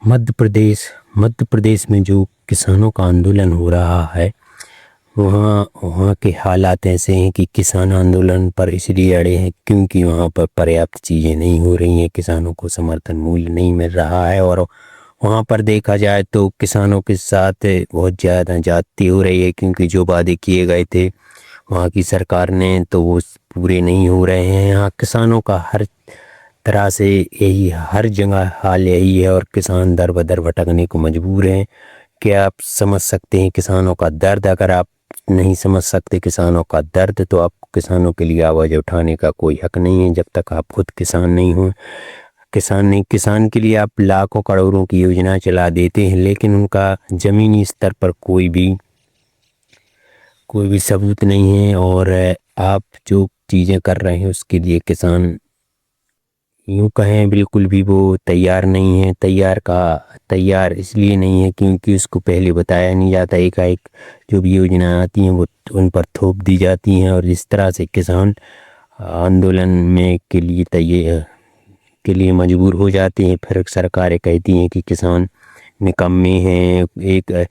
मध्य प्रदेश में जो किसानों का आंदोलन हो रहा है, वहाँ के हालात ऐसे हैं कि किसान आंदोलन पर इसलिए अड़े हैं क्योंकि वहाँ पर पर्याप्त चीज़ें नहीं हो रही हैं, किसानों को समर्थन मूल्य नहीं मिल रहा है। और वहाँ पर देखा जाए तो किसानों के साथ बहुत ज़्यादा ज्यादती हो रही है, क्योंकि जो वादे किए गए थे वहाँ की सरकार ने तो वो पूरे नहीं हो रहे हैं। यहाँ किसानों का हर तरह से यही, हर जगह हाल यही है और किसान दर बदर भटकने को मजबूर हैं। क्या आप समझ सकते हैं किसानों का दर्द? अगर आप नहीं समझ सकते किसानों का दर्द तो आपको किसानों के लिए आवाज़ उठाने का कोई हक नहीं है, जब तक आप खुद किसान नहीं हो। किसान के लिए आप लाखों करोड़ों की योजना चला देते हैं, लेकिन उनका ज़मीनी स्तर पर कोई भी सबूत नहीं है। और आप जो चीज़ें कर रहे हैं उसके लिए किसान यूँ कहें बिल्कुल भी वो तैयार नहीं है। तैयार इसलिए नहीं है क्योंकि उसको पहले बताया नहीं जाता, एकाएक जो भी योजना आती हैं वो उन पर थोप दी जाती हैं, और इस तरह से किसान आंदोलन में के लिए मजबूर हो जाते हैं। फिर सरकारें कहती हैं कि किसान निकम्मे हैं। एक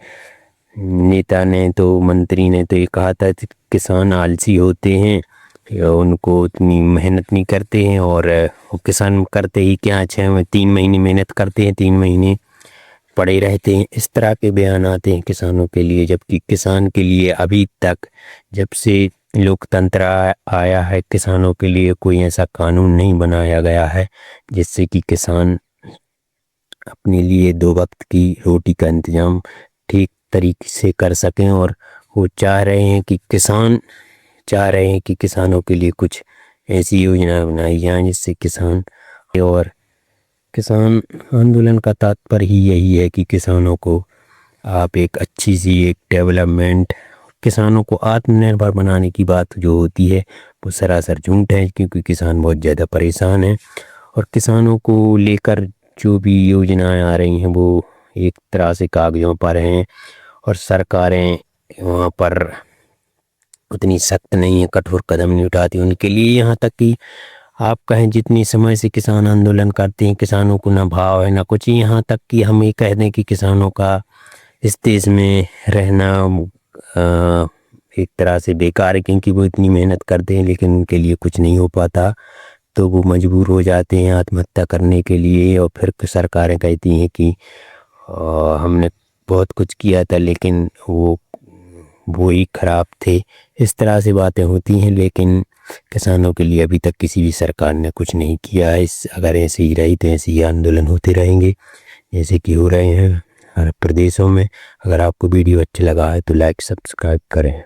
नेता ने तो, मंत्री ने तो ये कहा था कि किसान आलसी होते हैं, उनको उतनी मेहनत नहीं करते हैं। और किसान करते ही क्या, 3 महीने मेहनत करते हैं, 3 महीने पड़े रहते हैं। इस तरह के बयान आते हैं किसानों के लिए, जबकि किसान के लिए अभी तक, जब से लोकतंत्र आया है, किसानों के लिए कोई ऐसा कानून नहीं बनाया गया है जिससे कि किसान अपने लिए 2 वक्त की रोटी का इंतजाम ठीक तरीके से कर सकें। और वो चाह रहे हैं कि किसानों के लिए कुछ ऐसी योजना बनाई जाए जिससे किसान आंदोलन का तात्पर्य ही यही है कि किसानों को आप एक अच्छी सी एक डेवलपमेंट, किसानों को आत्मनिर्भर बनाने की बात जो होती है वो सरासर झूठ है, क्योंकि किसान बहुत ज़्यादा परेशान हैं। और किसानों को लेकर जो भी योजनाएं आ रही हैं वो एक तरह से कागज़ों पर हैं, और सरकारें वहाँ पर उतनी सख्त नहीं है, कठोर कदम नहीं उठाती उनके लिए। यहाँ तक कि आप कहें जितनी समय से किसान आंदोलन करते हैं, किसानों को ना भाव है ना कुछ, यहाँ तक कि हम ये कह दें कि किसानों का इस देश में रहना एक तरह से बेकार है, क्योंकि वो इतनी मेहनत करते हैं लेकिन उनके लिए कुछ नहीं हो पाता, तो वो मजबूर हो जाते हैं आत्महत्या करने के लिए। और फिर सरकारें कहती हैं कि हमने बहुत कुछ किया था लेकिन वो ही खराब थे। इस तरह से बातें होती हैं, लेकिन किसानों के लिए अभी तक किसी भी सरकार ने कुछ नहीं किया है। अगर ऐसे ही रही तो ऐसे ही आंदोलन होते रहेंगे जैसे कि हो रहे हैं हर प्रदेशों में। अगर आपको वीडियो अच्छा लगा है तो लाइक सब्सक्राइब करें।